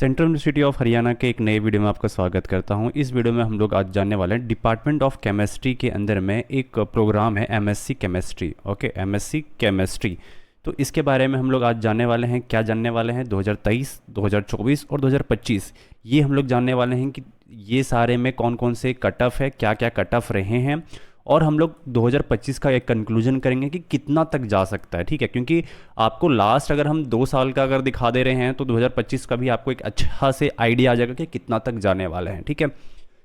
Central university of Haryana के एक नए वीडियो में आपका स्वागत करता हूं। इस वीडियो में हम लोग आज जानने वाले हैं डिपार्टमेंट ऑफ केमिस्ट्री के अंदर में एक प्रोग्राम है MSc chemistry. Okay, MSc chemistry. तो इसके बारे में हम लोग आज जानने वाले हैं। क्या जानने वाले हैं? 2023, 2024 और 2025 ये हम लोग जानने वाले हैं कि ये सारे में कौन कौन से कट ऑफ है, क्या क्या कट ऑफ रहे हैं, और हम लोग 2025 का एक कंक्लूजन करेंगे कि कितना तक जा सकता है। ठीक है, क्योंकि आपको लास्ट अगर हम 2 साल का अगर दिखा दे रहे हैं तो 2025 का भी आपको एक अच्छा से आइडिया आ जाएगा कि कितना तक जाने वाले हैं। ठीक है,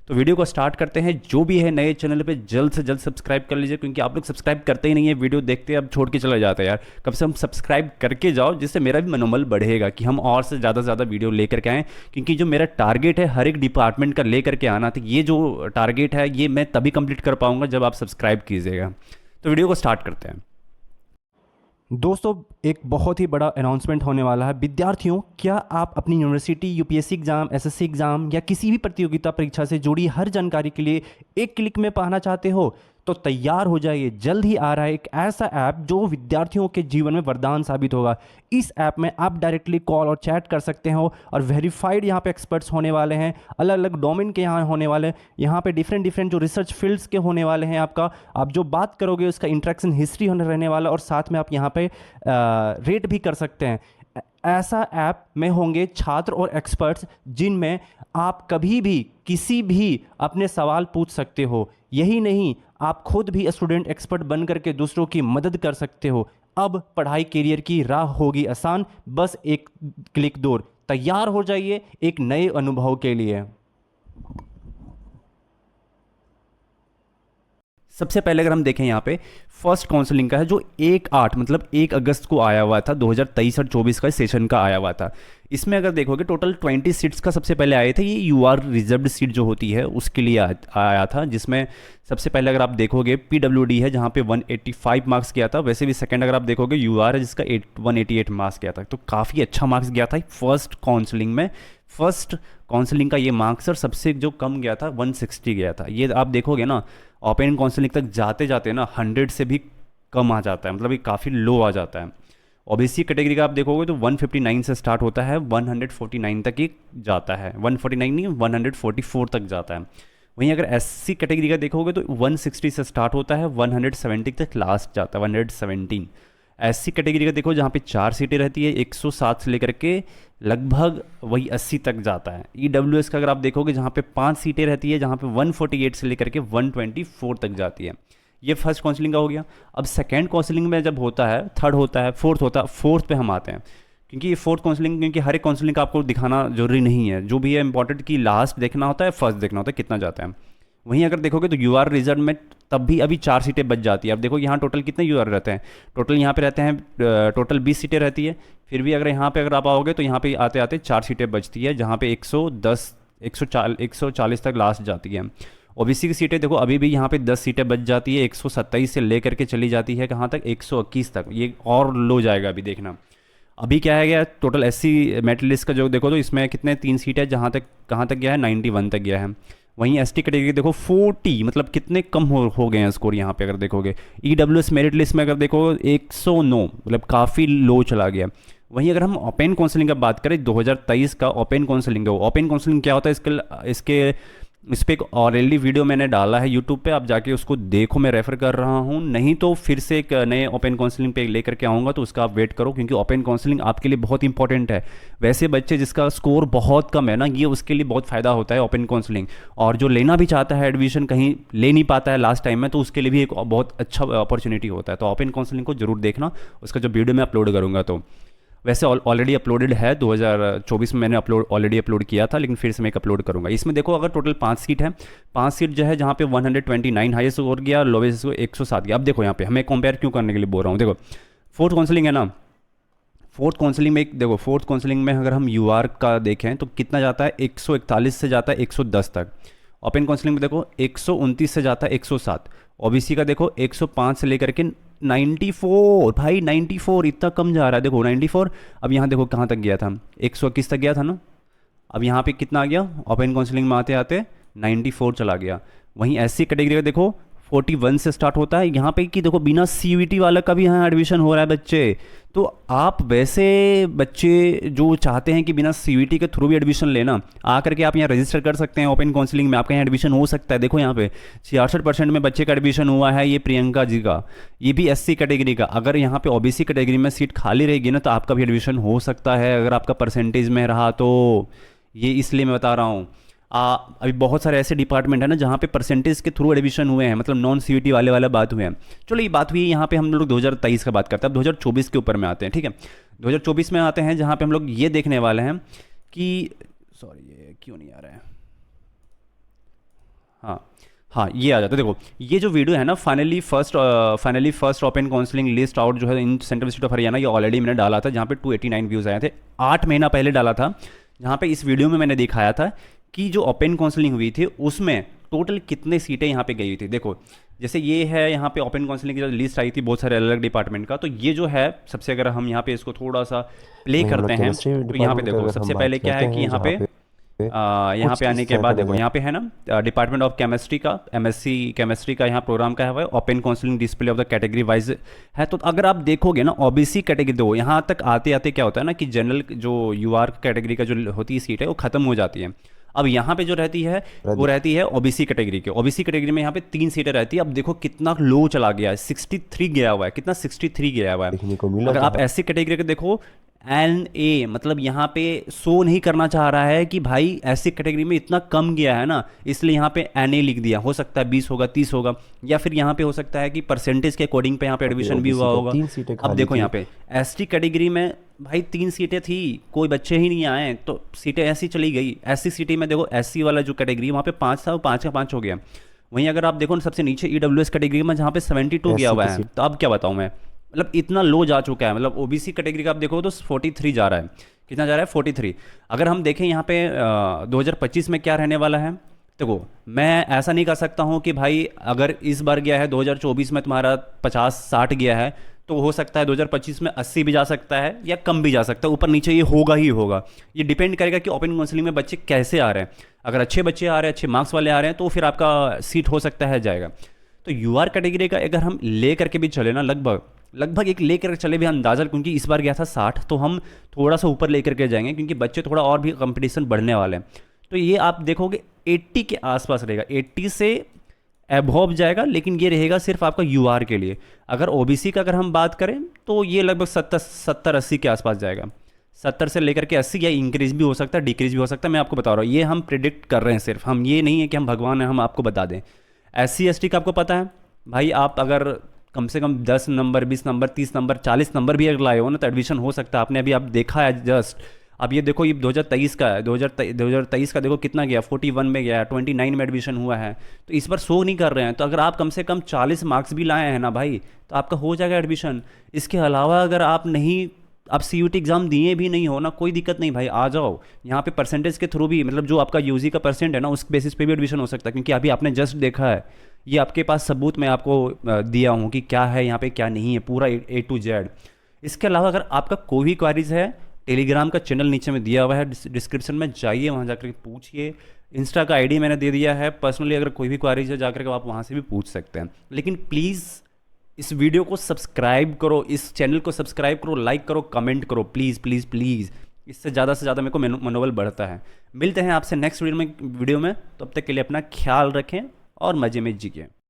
तो वीडियो को स्टार्ट करते हैं। जो भी है नए चैनल पे जल्द से जल्द सब्सक्राइब कर लीजिए, क्योंकि आप लोग सब्सक्राइब करते ही नहीं है, वीडियो देखते अब छोड़ के चले जाते हैं यार। कम से कम सब्सक्राइब करके जाओ, जिससे मेरा भी मनोबल बढ़ेगा कि हम और से ज़्यादा वीडियो लेकर के आएँ। क्योंकि जो मेरा टारगेट है हर एक डिपार्टमेंट का लेकर के आना, तो ये जो टारगेट है ये मैं तभी कंप्लीट कर पाऊँगा जब आप सब्सक्राइब कीजिएगा। तो वीडियो को स्टार्ट करते हैं। दोस्तों, एक बहुत ही बड़ा अनाउंसमेंट होने वाला है। विद्यार्थियों, क्या आप अपनी university, UPSC exam, SSC exam या किसी भी प्रतियोगिता परीक्षा से जुड़ी हर जानकारी के लिए एक क्लिक में पाना चाहते हो? तो तैयार हो जाइए, जल्द ही आ रहा है एक ऐसा ऐप जो विद्यार्थियों के जीवन में वरदान साबित होगा। इस ऐप में आप डायरेक्टली कॉल और चैट कर सकते हो, और वेरीफाइड यहाँ पे एक्सपर्ट्स होने वाले हैं, अलग अलग डोमेन के यहाँ होने वाले हैं। यहाँ पे डिफरेंट जो रिसर्च फील्ड्स के होने वाले हैं। आप जो बात करोगे उसका इंटरेक्शन हिस्ट्री होने रहने वाला, और साथ में आप यहाँ पे रेट भी कर सकते हैं। ऐसा ऐप में होंगे छात्र और एक्सपर्ट्स, जिनमें आप कभी भी किसी भी अपने सवाल पूछ सकते हो। यही नहीं, आप खुद भी स्टूडेंट एक्सपर्ट बन करके दूसरों की मदद कर सकते हो। अब पढ़ाई करियर की राह होगी आसान, बस एक क्लिक दूर। तैयार हो जाइए एक नए अनुभव के लिए। सबसे पहले अगर हम देखें यहाँ पे फर्स्ट काउंसलिंग का है, जो 1/8 मतलब 1 अगस्त को आया हुआ था। 2023 और 24 का सेशन का आया हुआ था। इसमें अगर देखोगे टोटल 20 सीट्स का सबसे पहले आए थे। ये यूआर रिजर्व्ड सीट जो होती है उसके लिए आया था, जिसमें सबसे पहले अगर आप देखोगे पीडब्ल्यूडी है जहाँ पे 185 मार्क्स गया था। वैसे भी सेकंड अगर आप देखोगे यूआर है जिसका 188 मार्क्स गया था। तो काफ़ी अच्छा मार्क्स गया था फर्स्ट काउंसलिंग में। फर्स्ट काउंसलिंग का ये मार्क्स, और सबसे जो कम गया था 160 गया था। ये आप देखोगे ना, ओपन काउंसलिंग तक जाते जाते ना 100 से भी कम आ जाता है, मतलब ये काफ़ी लो आ जाता है। ओबीसी कैटेगरी का आप देखोगे तो 159 से स्टार्ट होता है, 149 तक ही जाता है। 149 नहीं, 144 तक जाता है। वहीं अगर एससी कैटेगरी का देखोगे तो 160 से स्टार्ट होता है, 170 तक लास्ट जाता है, 117। एससी कैटेगरी का देखो जहाँ पे 4 सीटें रहती है, 107 से लेकर के लगभग वही 80 तक जाता है। ईडब्ल्यूएस का अगर आप देखोगे जहाँ पे 5 सीटें रहती है, जहाँ पे 148 से लेकर के 124 तक जाती है। ये फर्स्ट काउंसलिंग का हो गया। अब सेकेंड काउंसलिंग में जब होता है, थर्ड होता है, फोर्थ होता है, फोर्थ पे हम आते हैं। क्योंकि ये फोर्थ काउंसलिंग, क्योंकि हर एक काउंसलिंग का आपको दिखाना जरूरी नहीं है। जो भी है इंपॉर्टेंट कि लास्ट देखना होता है, फर्स्ट देखना होता है कितना जाता है। वहीं अगर देखोगे तो यूआर रिजर्व में तब भी अभी 4 सीटें बच जाती है। अब देखो यहाँ टोटल कितने यूआर रहते हैं, टोटल यहाँ पे रहते हैं टोटल 20 सीटें रहती है। फिर भी अगर यहाँ पे अगर आप आओगे तो यहाँ पे आते आते 4 सीटें बचती है, जहाँ पे 110 140 तक लास्ट जाती है। ओबीसी की सीटें देखो अभी भी यहाँ पे 10 सीटें बच जाती है, 127 से लेकर के चली जाती है कहाँ तक, 121 तक। ये और लो जाएगा अभी देखना। अभी क्या है गया टोटल एससी मेरिट लिस्ट का जो देखो तो इसमें कितने 3 सीटें, जहाँ तक कहाँ तक गया है, 91 तक गया है। वहीं एसटी कैटेगरी देखो 40, मतलब कितने कम हो गए हैं स्कोर यहाँ पे अगर देखोगे। ईडब्ल्यूएस मेरिट लिस्ट में अगर देखो 109, मतलब काफ़ी लो चला गया। वहीं अगर हम ओपन काउंसलिंग का बात करें, 2023 का ओपन काउंसलिंग, ओपन काउंसलिंग क्या होता है इसके इस पर एक ऑलरेडी वीडियो मैंने डाला है यूट्यूब पे, आप जाके उसको देखो। मैं रेफ़र कर रहा हूँ, नहीं तो फिर से एक नए ओपन काउंसलिंग पे लेकर के आऊँगा, तो उसका आप वेट करो, क्योंकि ओपन काउंसलिंग आपके लिए बहुत इंपॉर्टेंट है। वैसे बच्चे जिसका स्कोर बहुत कम है ना, ये उसके लिए बहुत फ़ायदा होता है ओपन काउंसलिंग। और जो लेना भी चाहता है एडमिशन, कहीं ले नहीं पाता है लास्ट टाइम में, तो उसके लिए भी एक बहुत अच्छा अपॉर्चुनिटी होता है। तो ओपन काउंसलिंग को जरूर देखना, उसका जो वीडियो मैं अपलोड करूँगा। तो वैसे ऑलरेडी अपलोडेड है, 2024 में मैंने ऑलरेडी अपलोड किया था, लेकिन फिर से मैं एक अपलोड करूंगा। इसमें देखो अगर टोटल 5 सीट है, 5 सीट जो है जहाँ पे 129 हाईएस्ट स्कोर गया, लोवेस्ट स्कोर 107 गया। अब देखो यहाँ पे हमें कंपेयर क्यों करने के लिए बोल रहा हूँ। देखो फोर्थ काउंसलिंग है ना, फोर्थ काउंसलिंग में देखो, फोर्थ काउंसलिंग में अगर हम यूआर का देखें तो कितना जाता है, 141 से जाता है 110 तक। ओपन काउंसलिंग में देखो 129 से जाता है 107। ओबीसी का देखो 105 से लेकर के 94, भाई 94 इतना कम जा रहा है। देखो 94, अब यहाँ देखो कहाँ तक गया था, 121 तक गया था ना। अब यहाँ पे कितना आ गया, ओपन काउंसलिंग में आते आते 94 चला गया। वहीं एससी कैटेगरी का देखो 41 से स्टार्ट होता है। यहाँ पे कि देखो बिना CUET वाला का भी यहाँ एडमिशन हो रहा है बच्चे। तो आप वैसे बच्चे जो चाहते हैं कि बिना CUET के थ्रू भी एडमिशन लेना, आकर के आप यहाँ रजिस्टर कर सकते हैं ओपन काउंसलिंग में, आपका यहाँ एडमिशन हो सकता है। देखो यहाँ पे 66% में बच्चे का एडमिशन हुआ है, ये प्रियंका जी का, ये भी SC कैटेगरी का। अगर यहाँ पे OBC कैटेगरी में सीट खाली रहेगी ना, तो आपका भी एडमिशन हो सकता है अगर आपका परसेंटेज में रहा तो। ये इसलिए मैं बता रहा हूँ। अभी बहुत सारे ऐसे डिपार्टमेंट है ना जहाँ पे परसेंटेज के थ्रू एडमिशन हुए हैं, मतलब नॉन CUET वाले वाला बात हुए हैं। चलो ये बात हुई, यहाँ पे हम लोग 2023 का बात करते हैं। अब 2024 के ऊपर में आते हैं, ठीक है। 2024 में आते हैं जहाँ पे हम लोग ये देखने वाले हैं कि, सॉरी ये क्यों नहीं आ रहा है, हाँ हाँ ये आ जाता है। देखो ये जो वीडियो है ना, finally first open counselling list out जो है in central institute of Haryana, ये ऑलरेडी मैंने डाला था, जहाँ पे 289 व्यूज़ आए थे। 8 महीना पहले डाला था, जहाँ पे इस वीडियो में मैंने दिखाया था कि जो ओपन काउंसलिंग हुई थी उसमें टोटल कितने सीटें यहाँ पे गई हुई थी। देखो जैसे ये है यहाँ पे ओपन काउंसलिंग की जो लिस्ट आई थी बहुत सारे अलग अलग डिपार्टमेंट का, तो ये जो है सबसे, अगर हम यहाँ पे इसको थोड़ा सा प्ले वहीं हम करते लोग हैं, केमिस्ट्री तो यहाँ पे डिपार्टमेंट की देखो अगर सबसे हम पहले बात क्या करते है कि हैं, यहाँ जहाँ पे पे यहाँ कुछ पे इस आने के तरह बाद का देखो नज़र यहाँ पे है ना डिपार्टमेंट ऑफ केमिस्ट्री का, MSc केमिस्ट्री का यहाँ प्रोग्राम का है open counselling display of the category wise है। तो अगर आप देखोगे ना OBC कैटेगरी, दो यहाँ तक आते आते क्या होता है ना कि जनरल जो UR कैटेगरी का जो होती है सीट है वो खत्म हो जाती है। अब यहाँ पे जो रहती है वो रहती है OBC कैटेगरी के। OBC कैटेगरी में यहाँ पे 3 सीटें रहती है। अब देखो कितना लो चला गया है, 63 गया हुआ है, कितना 63 गया हुआ है। देखने को मिला। अगर आप SC कैटेगरी के देखो NA, मतलब यहाँ पे शो नहीं करना चाह रहा है कि भाई SC कैटेगरी में इतना कम गया है ना, इसलिए यहाँ पे NA लिख दिया। हो सकता है 20 होगा, 30 होगा, या फिर यहाँ पे हो सकता है कि परसेंटेज के अकॉर्डिंग पे यहाँ पे एडमिशन भी हुआ होगा। 3 सीटें अब खाली देखो थी। यहाँ पे ST कैटेगरी में भाई 3 सीटें थी, कोई बच्चे ही नहीं आए, तो सीटें ऐसी चली गई। SC सिटी में देखो SC वाला जो कैटेगरी वहाँ पे 5 था, वो 5 का 5 हो गया। वहीं अगर आप देखो ना सबसे नीचे EWS कैटेगरी में जहाँ पे 72 गया SC हुआ की है, सीट तो अब क्या बताऊँ मैं, मतलब इतना लो जा चुका है। मतलब OBC कैटेगरी का आप देखो तो 43 जा रहा है, कितना जा रहा है 43। अगर हम देखें यहाँ पे 2025 में क्या रहने वाला है, देखो मैं ऐसा नहीं कर सकता हूँ कि भाई अगर इस बार गया है 2024 में तुम्हारा 50-60 गया है, तो हो सकता है 2025 में 80 भी जा सकता है या कम भी जा सकता है, ऊपर नीचे ये होगा ही होगा। ये डिपेंड करेगा कि ओपन काउंसलिंग में बच्चे कैसे आ रहे हैं। अगर अच्छे बच्चे आ रहे हैं, अच्छे मार्क्स वाले आ रहे हैं, तो फिर आपका सीट हो सकता है जाएगा। तो UR कैटेगरी का अगर हम ले करके भी चले ना, लगभग एक लेकर चले भी अंदाजा, क्योंकि इस बार गया था 60, तो हम थोड़ा सा ऊपर लेकर के जाएंगे क्योंकि बच्चे थोड़ा और भी कंपटीशन बढ़ने वाले हैं। तो ये आप देखोगे 80 के आसपास रहेगा, 80 से एबव जाएगा, लेकिन ये रहेगा सिर्फ आपका UR के लिए। अगर OBC का अगर हम बात करें तो ये लगभग 70-80 के आसपास जाएगा, 70 से लेकर के 80, या इंक्रीज भी हो सकता है, डिक्रीज भी हो सकता है। मैं आपको बता रहा हूँ, ये हम प्रिडिक्ट कर रहे हैं सिर्फ, हम ये नहीं है कि हम भगवान हैं हम आपको बता दें। SC ST का आपको पता है भाई, आप अगर कम से कम 10 नंबर, 20 नंबर, 30 नंबर, 40 नंबर भी अगर लाए हो ना, तो एडमिशन हो सकता है। आपने अभी आप देखा है जस्ट, अब ये देखो ये 2023 का है, 2023 का देखो कितना गया, 41 में गया, 29 में एडमिशन हुआ है। तो इस बार शो नहीं कर रहे हैं, तो अगर आप कम से कम 40 मार्क्स भी लाए हैं ना भाई, तो आपका हो जाएगा एडमिशन। इसके अलावा अगर आप नहीं, आप CUET एग्ज़ाम दिए भी नहीं हो ना, कोई दिक्कत नहीं भाई, आ जाओ यहाँ पे परसेंटेज के थ्रू भी, मतलब जो आपका UG का परसेंट है ना उस बेसिस पे भी एडमिशन हो सकता है। क्योंकि अभी आपने जस्ट देखा है, ये आपके पास सबूत मैं आपको दिया हूँ कि क्या है यहाँ पे क्या नहीं है, पूरा A to Z। इसके अलावा अगर आपका कोई भी क्वारीज है, टेलीग्राम का चैनल नीचे में दिया हुआ है डिस्क्रिप्शन में, जाइए वहाँ जाकर पूछिए। इंस्टा का ID मैंने दे दिया है, पर्सनली अगर कोई भी क्वारीज है जाकर के आप वहाँ से भी पूछ सकते हैं। लेकिन प्लीज़ इस वीडियो को सब्सक्राइब करो, इस चैनल को सब्सक्राइब करो, लाइक करो, कमेंट करो, प्लीज़ प्लीज़ प्लीज़। इससे ज़्यादा से ज़्यादा मेरे को मनोबल बढ़ता है। मिलते हैं आपसे नेक्स्ट वीडियो में। तब तक के लिए अपना ख्याल रखें और मज़े में जिए।